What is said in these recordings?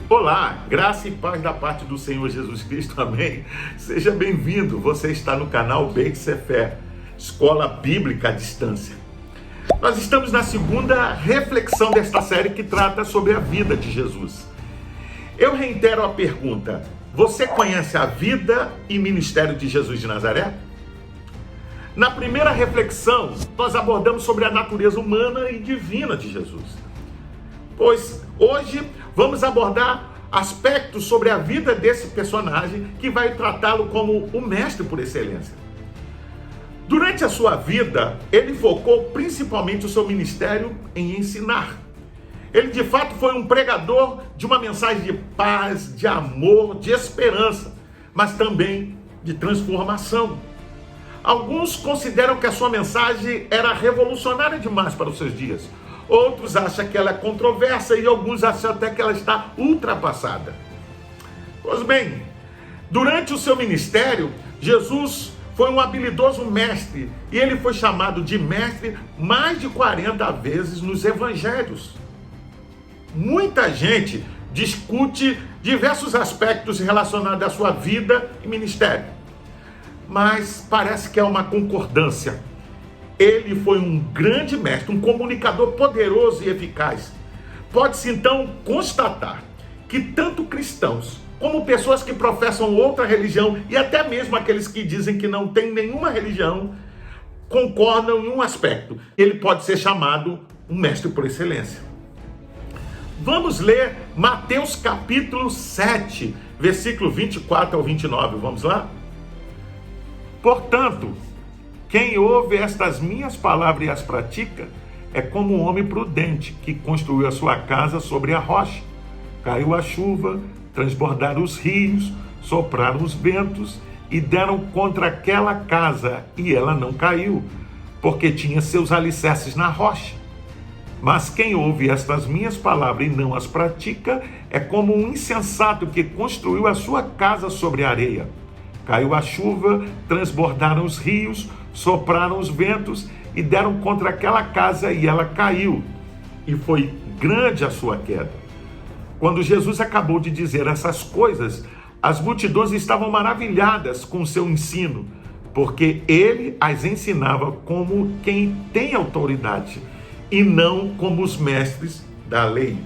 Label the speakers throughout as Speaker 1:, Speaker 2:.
Speaker 1: Olá, graça e paz da parte do Senhor Jesus Cristo, amém? Seja bem-vindo, você está no canal Beit Sefer, Escola Bíblica à Distância. Nós estamos na segunda reflexão desta série que trata sobre a vida de Jesus. Eu reitero a pergunta, você conhece a vida e ministério de Jesus de Nazaré? Na primeira reflexão, nós abordamos sobre a natureza humana e divina de Jesus. Pois hoje vamos abordar aspectos sobre a vida desse personagem que vai tratá-lo como o mestre por excelência. Durante a sua vida, ele focou principalmente o seu ministério em ensinar. Ele de fato foi um pregador de uma mensagem de paz, de amor, de esperança, mas também de transformação. Alguns consideram que a sua mensagem era revolucionária demais para os seus dias. Outros acham que ela é controversa e alguns acham até que ela está ultrapassada. Pois bem, durante o seu ministério, Jesus foi um habilidoso mestre e ele foi chamado de mestre mais de 40 vezes nos evangelhos. Muita gente discute diversos aspectos relacionados à sua vida e ministério, mas parece que é uma concordância. Ele foi um grande mestre, um comunicador poderoso e eficaz. Pode-se então constatar que tanto cristãos como pessoas que professam outra religião e até mesmo aqueles que dizem que não têm nenhuma religião concordam em um aspecto: ele pode ser chamado um mestre por excelência. Vamos ler Mateus capítulo 7, versículo 24 ao 29. Vamos lá? Portanto, quem ouve estas minhas palavras e as pratica é como um homem prudente que construiu a sua casa sobre a rocha. Caiu a chuva, transbordaram os rios, sopraram os ventos e deram contra aquela casa, e ela não caiu, porque tinha seus alicerces na rocha. Mas quem ouve estas minhas palavras e não as pratica é como um insensato que construiu a sua casa sobre a areia. Caiu a chuva, transbordaram os rios, sopraram os ventos e deram contra aquela casa e ela caiu. E foi grande a sua queda. Quando Jesus acabou de dizer essas coisas, as multidões estavam maravilhadas com o seu ensino, porque ele as ensinava como quem tem autoridade e não como os mestres da lei.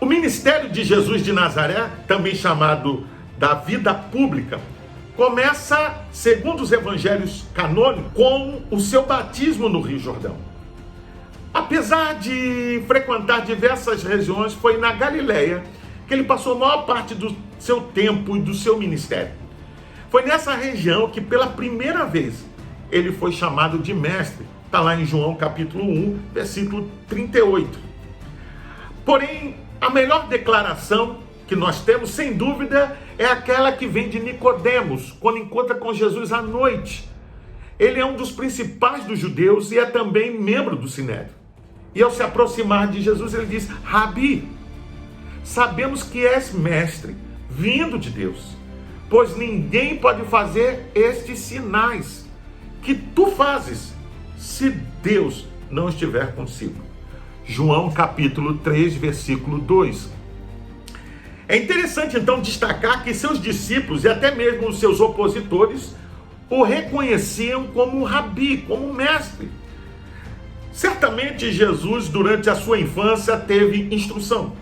Speaker 1: O ministério de Jesus de Nazaré, também chamado da vida pública, começa, segundo os evangelhos canônicos, com o seu batismo no Rio Jordão. Apesar de frequentar diversas regiões, foi na Galileia que ele passou a maior parte do seu tempo e do seu ministério. Foi nessa região que pela primeira vez ele foi chamado de mestre. Está lá em João capítulo 1, versículo 38. Porém, a melhor declaração que nós temos, sem dúvida, é aquela que vem de Nicodemos, quando encontra com Jesus à noite. Ele é um dos principais dos judeus e é também membro do Sinédrio. E ao se aproximar de Jesus, ele diz: Rabi, sabemos que és mestre, vindo de Deus, pois ninguém pode fazer estes sinais que tu fazes, se Deus não estiver consigo. João capítulo 3, versículo 2. É interessante então destacar que seus discípulos e até mesmo os seus opositores o reconheciam como um rabi, como um mestre. Certamente Jesus, durante a sua infância, teve instrução.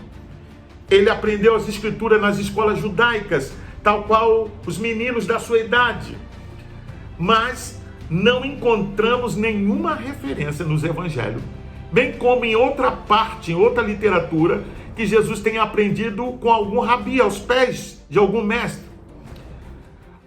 Speaker 1: Ele aprendeu as escrituras nas escolas judaicas, tal qual os meninos da sua idade. Mas não encontramos nenhuma referência nos evangelhos, bem como em outra parte, em outra literatura, que Jesus tenha aprendido com algum rabi, aos pés de algum mestre.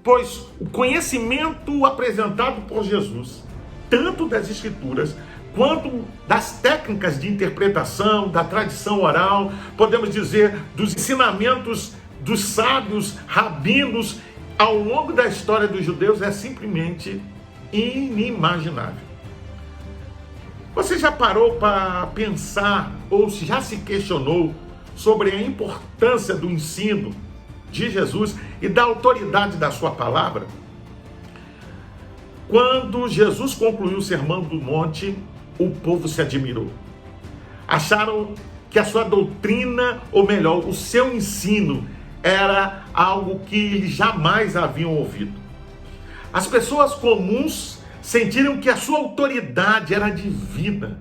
Speaker 1: Pois o conhecimento apresentado por Jesus, tanto das escrituras, quanto das técnicas de interpretação, da tradição oral, podemos dizer, dos ensinamentos dos sábios, rabinos, ao longo da história dos judeus, é simplesmente inimaginável. Você já parou para pensar ou já se questionou sobre a importância do ensino de Jesus e da autoridade da sua palavra? Quando Jesus concluiu o Sermão do Monte, o povo se admirou. Acharam que a sua doutrina, ou melhor, o seu ensino, era algo que eles jamais haviam ouvido. As pessoas comuns sentiram que a sua autoridade era divina,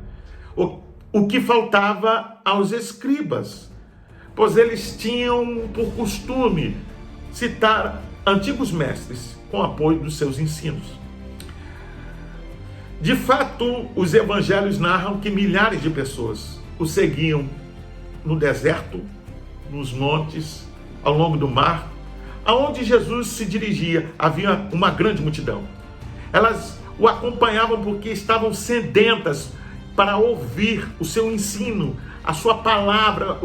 Speaker 1: o que faltava aos escribas, pois eles tinham por costume citar antigos mestres com apoio dos seus ensinos. De fato, os evangelhos narram que milhares de pessoas o seguiam no deserto, nos montes, ao longo do mar, aonde Jesus se dirigia, havia uma grande multidão. Elas o acompanhavam porque estavam sedentas para ouvir o seu ensino, a sua palavra,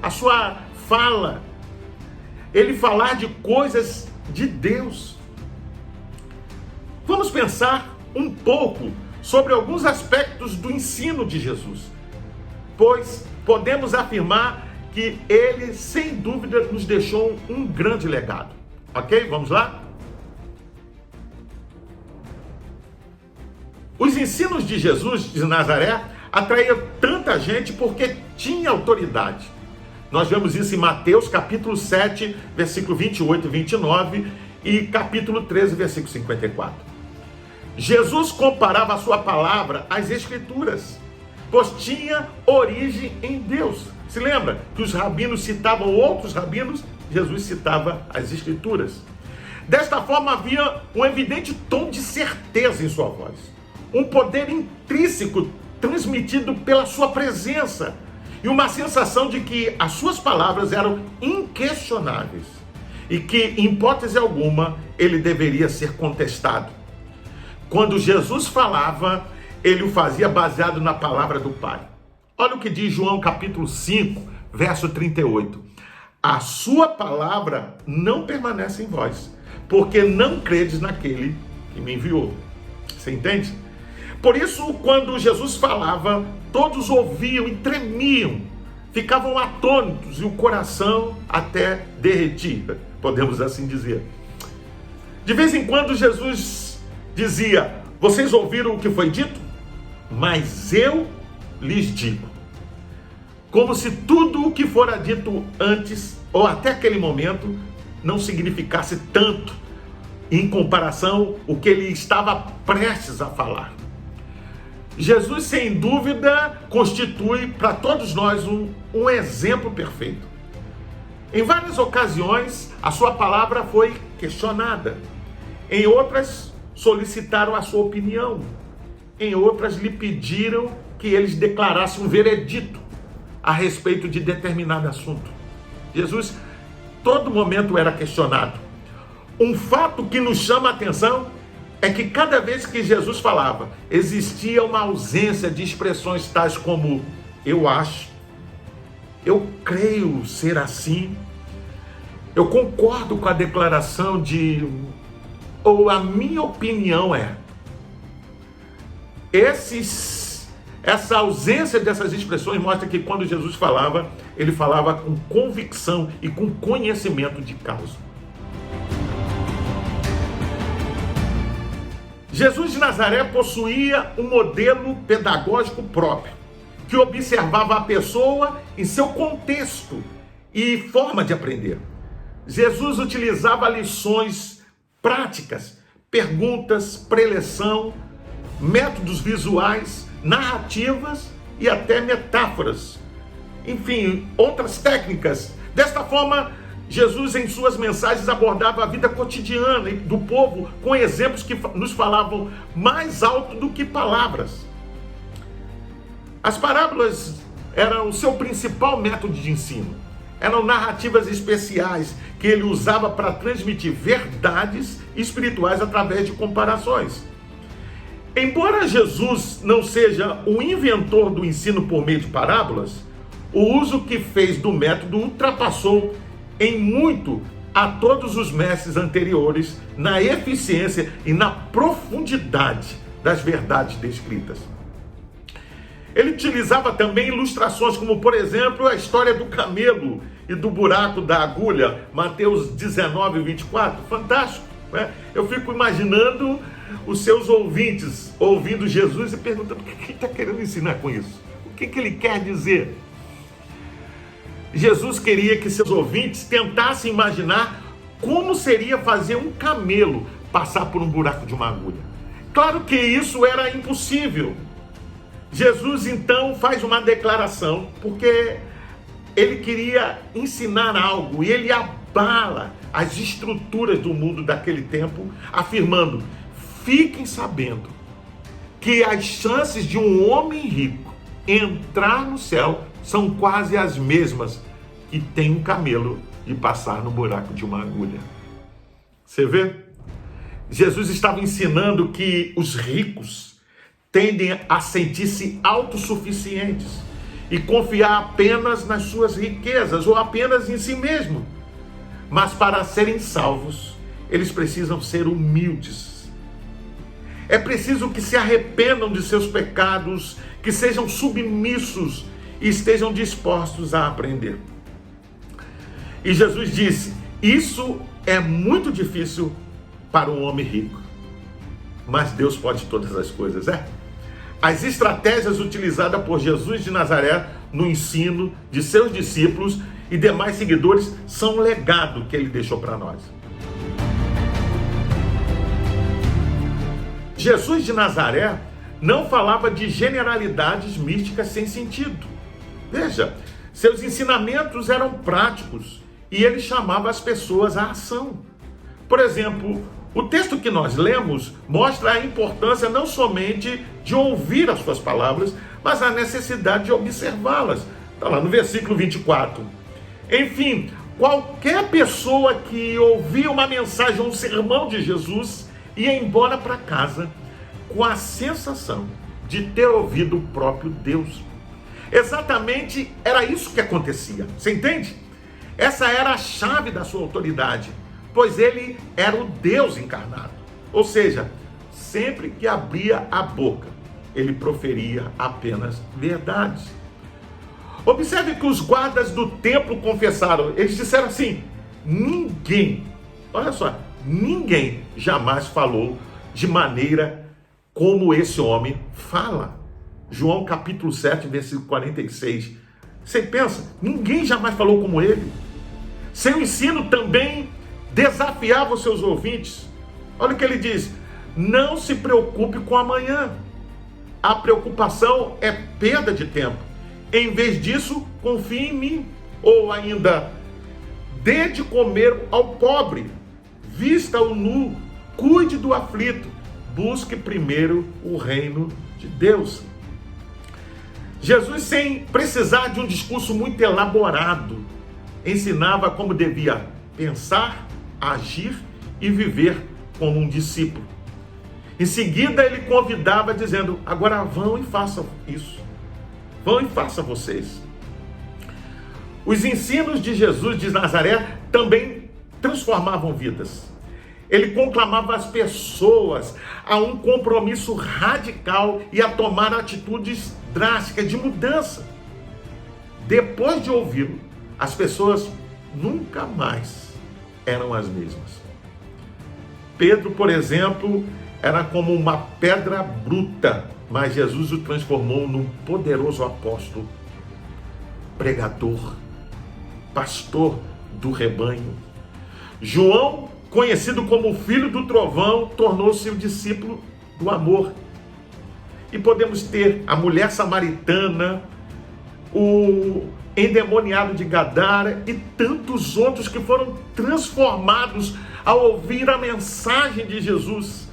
Speaker 1: a sua fala. Ele falar de coisas de Deus. Vamos pensar um pouco sobre alguns aspectos do ensino de Jesus, pois podemos afirmar que ele, sem dúvida, nos deixou um grande legado. Ok? Vamos lá? Os ensinos de Jesus de Nazaré atraíam tanta gente porque tinha autoridade. Nós vemos isso em Mateus capítulo 7, versículo 28 e 29 e capítulo 13, versículo 54. Jesus comparava a sua palavra às Escrituras, pois tinha origem em Deus. Se lembra que os rabinos citavam outros rabinos? Jesus citava as Escrituras. Desta forma havia um evidente tom de certeza em sua voz, um poder intrínseco transmitido pela sua presença e uma sensação de que as suas palavras eram inquestionáveis e que, em hipótese alguma, ele deveria ser contestado. Quando Jesus falava, ele o fazia baseado na palavra do Pai. Olha o que diz João capítulo 5, verso 38. A sua palavra não permanece em vós, porque não credes naquele que me enviou. Você entende? Por isso, quando Jesus falava, todos ouviam e tremiam, ficavam atônitos e o coração até derretia, podemos assim dizer. De vez em quando Jesus dizia: vocês ouviram o que foi dito? Mas eu lhes digo. Como se tudo o que fora dito antes ou até aquele momento não significasse tanto em comparação o que ele estava prestes a falar. Jesus, sem dúvida, constitui para todos nós um exemplo perfeito. Em várias ocasiões, a sua palavra foi questionada. Em outras, solicitaram a sua opinião. Em outras, lhe pediram que eles declarassem um veredito a respeito de determinado assunto. Jesus, todo momento, era questionado. Um fato que nos chama a atenção é que cada vez que Jesus falava, existia uma ausência de expressões tais como eu acho, eu creio ser assim, eu concordo com a declaração de, ou a minha opinião é. Essa ausência dessas expressões mostra que quando Jesus falava, ele falava com convicção e com conhecimento de causa. Jesus de Nazaré possuía um modelo pedagógico próprio, que observava a pessoa em seu contexto e forma de aprender. Jesus utilizava lições práticas, perguntas, preleção, métodos visuais, narrativas e até metáforas. Enfim, outras técnicas. Desta forma, Jesus, em suas mensagens, abordava a vida cotidiana do povo com exemplos que nos falavam mais alto do que palavras. As parábolas eram o seu principal método de ensino. Eram narrativas especiais que ele usava para transmitir verdades espirituais através de comparações. Embora Jesus não seja o inventor do ensino por meio de parábolas, o uso que fez do método ultrapassou em muito a todos os mestres anteriores na eficiência e na profundidade das verdades descritas. Ele utilizava também ilustrações como, por exemplo, a história do camelo e do buraco da agulha, Mateus 19, 24. Fantástico, né? Eu fico imaginando os seus ouvintes ouvindo Jesus e perguntando: o que ele está querendo ensinar com isso? que ele quer dizer? Jesus queria que seus ouvintes tentassem imaginar como seria fazer um camelo passar por um buraco de uma agulha. Claro que isso era impossível. Jesus então faz uma declaração, porque ele queria ensinar algo, e ele abala as estruturas do mundo daquele tempo, afirmando: fiquem sabendo que as chances de um homem rico entrar no céu são quase as mesmas que tem um camelo de passar no buraco de uma agulha. Você vê? Jesus estava ensinando que os ricos tendem a sentir-se autossuficientes e confiar apenas nas suas riquezas ou apenas em si mesmo. Mas para serem salvos, eles precisam ser humildes. É preciso que se arrependam de seus pecados, que sejam submissos e estejam dispostos a aprender. E Jesus disse: isso é muito difícil para um homem rico, mas Deus pode todas as coisas, As estratégias utilizadas por Jesus de Nazaré no ensino de seus discípulos e demais seguidores são um legado que ele deixou para nós. Jesus de Nazaré não falava de generalidades místicas sem sentido. Veja, seus ensinamentos eram práticos e ele chamava as pessoas à ação. Por exemplo, o texto que nós lemos mostra a importância não somente de ouvir as suas palavras, mas a necessidade de observá-las. Está lá no versículo 24. Enfim, qualquer pessoa que ouvia uma mensagem, um sermão de Jesus, ia embora para casa com a sensação de ter ouvido o próprio Deus. Exatamente era isso que acontecia. Você entende? Essa era a chave da sua autoridade, pois ele era o Deus encarnado. Ou seja, sempre que abria a boca, ele proferia apenas verdades. Observe que os guardas do templo confessaram. Eles disseram assim: ninguém, olha só, ninguém jamais falou de maneira como esse homem fala. João capítulo 7, versículo 46. Você pensa, ninguém jamais falou como ele. Seu ensino também desafiava os seus ouvintes. Olha o que ele diz: não se preocupe com amanhã. A preocupação é perda de tempo. Em vez disso, confie em mim. Ou ainda, dê de comer ao pobre, vista-o nu, cuide do aflito, busque primeiro o reino de Deus. Jesus, sem precisar de um discurso muito elaborado, ensinava como devia pensar, agir e viver como um discípulo. Em seguida, ele convidava dizendo: agora vão e façam isso. Vão e façam vocês. Os ensinos de Jesus de Nazaré também transformavam vidas. Ele conclamava as pessoas a um compromisso radical e a tomar atitudes drásticas de mudança. Depois de ouvi-lo, as pessoas nunca mais eram as mesmas. Pedro, por exemplo, era como uma pedra bruta, mas Jesus o transformou num poderoso apóstolo, pregador, pastor do rebanho. João, conhecido como o filho do trovão, tornou-se o discípulo do amor. E podemos ter a mulher samaritana, o endemoniado de Gadara e tantos outros que foram transformados ao ouvir a mensagem de Jesus.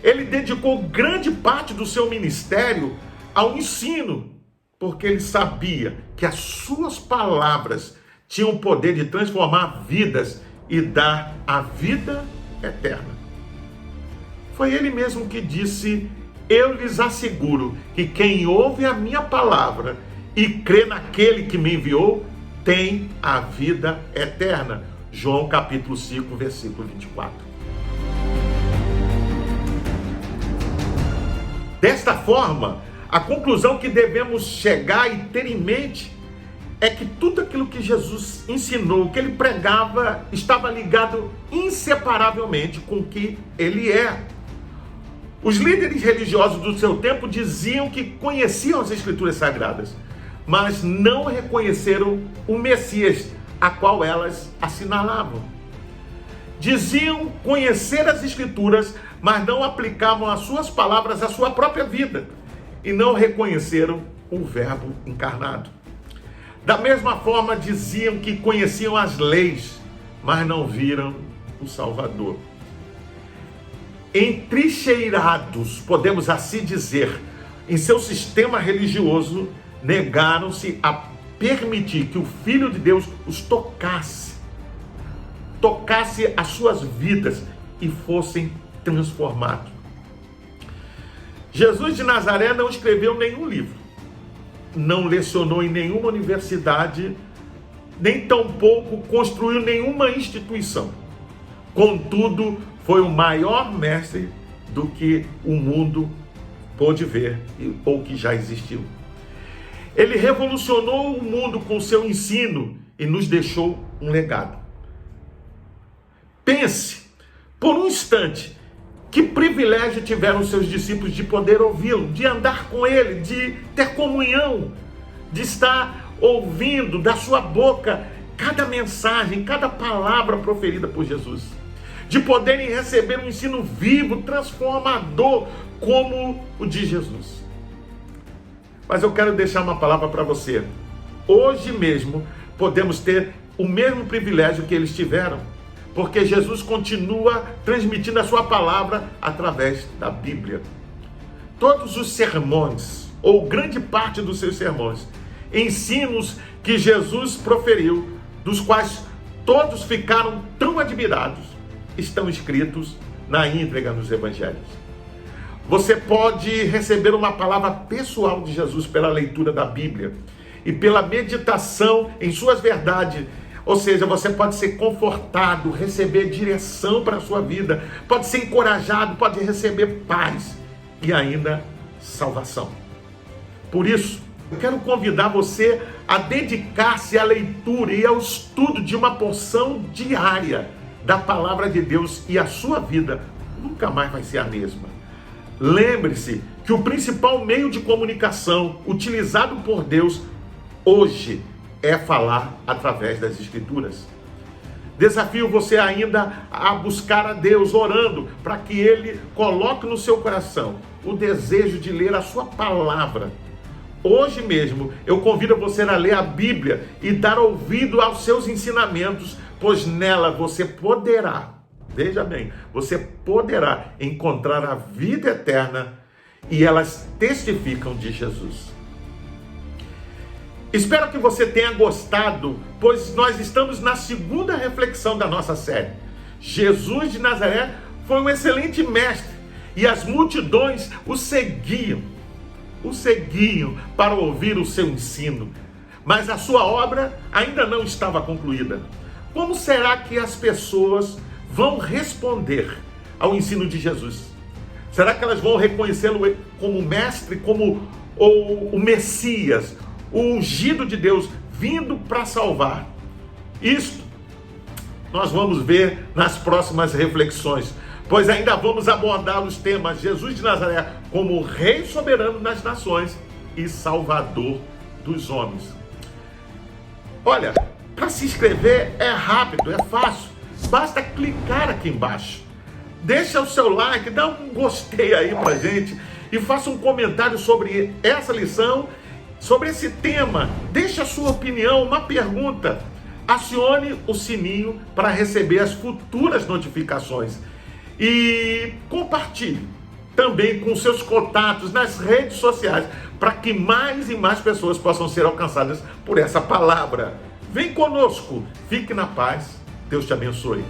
Speaker 1: Ele dedicou grande parte do seu ministério ao ensino, porque ele sabia que as suas palavras tinham o poder de transformar vidas e dar a vida eterna. Foi ele mesmo que disse: eu lhes asseguro que quem ouve a minha palavra e crê naquele que me enviou, tem a vida eterna. João capítulo 5, versículo 24. Desta forma, a conclusão que devemos chegar e ter em mente é que tudo aquilo que Jesus ensinou, que ele pregava, estava ligado inseparavelmente com o que ele é. Os líderes religiosos do seu tempo diziam que conheciam as Escrituras Sagradas, mas não reconheceram o Messias, a qual elas assinalavam. Diziam conhecer as Escrituras, mas não aplicavam as suas palavras à sua própria vida e não reconheceram o Verbo encarnado. Da mesma forma, diziam que conheciam as leis, mas não viram o Salvador. Entrincheirados, podemos assim dizer, em seu sistema religioso, negaram-se a permitir que o Filho de Deus os tocasse as suas vidas e fossem transformados. Jesus de Nazaré não escreveu nenhum livro, não lecionou em nenhuma universidade, nem tampouco construiu nenhuma instituição. Contudo, foi o maior mestre do que o mundo pôde ver ou que já existiu. Ele revolucionou o mundo com seu ensino e nos deixou um legado. Pense, por um instante, que privilégio tiveram seus discípulos de poder ouvi-lo, de andar com ele, de ter comunhão, de estar ouvindo da sua boca cada mensagem, cada palavra proferida por Jesus, de poderem receber um ensino vivo, transformador, como o de Jesus. Mas eu quero deixar uma palavra para você. Hoje mesmo podemos ter o mesmo privilégio que eles tiveram, porque Jesus continua transmitindo a sua palavra através da Bíblia. Todos os sermões, ou grande parte dos seus sermões, ensinos que Jesus proferiu, dos quais todos ficaram tão admirados, estão escritos na íntegra nos evangelhos. Você pode receber uma palavra pessoal de Jesus pela leitura da Bíblia e pela meditação em suas verdades. Ou seja, você pode ser confortado, receber direção para a sua vida, pode ser encorajado, pode receber paz e ainda salvação. Por isso, eu quero convidar você a dedicar-se à leitura e ao estudo de uma porção diária da palavra de Deus, e a sua vida nunca mais vai ser a mesma. Lembre-se que o principal meio de comunicação utilizado por Deus hoje é falar através das Escrituras. Desafio você ainda a buscar a Deus, orando para que Ele coloque no seu coração o desejo de ler a sua palavra. Hoje mesmo eu convido você a ler a Bíblia e dar ouvido aos seus ensinamentos, pois nela você poderá, veja bem, você poderá encontrar a vida eterna, e elas testificam de Jesus. Espero que você tenha gostado, pois nós estamos na segunda reflexão da nossa série. Jesus de Nazaré foi um excelente mestre e as multidões o seguiam para ouvir o seu ensino. Mas a sua obra ainda não estava concluída. Como será que as pessoas vão responder ao ensino de Jesus? Será que elas vão reconhecê-lo como mestre, como o Messias, o ungido de Deus, vindo para salvar? Isto nós vamos ver nas próximas reflexões, pois ainda vamos abordar os temas Jesus de Nazaré como Rei soberano das nações e Salvador dos homens. Olha, para se inscrever é rápido, é fácil, basta clicar aqui embaixo. Deixa o seu like, dá um gostei aí pra gente e faça um comentário sobre essa lição, sobre esse tema. Deixa a sua opinião, uma pergunta. Acione o sininho para receber as futuras notificações. E compartilhe também com seus contatos nas redes sociais, para que mais e mais pessoas possam ser alcançadas por essa palavra. Vem conosco, fique na paz, Deus te abençoe.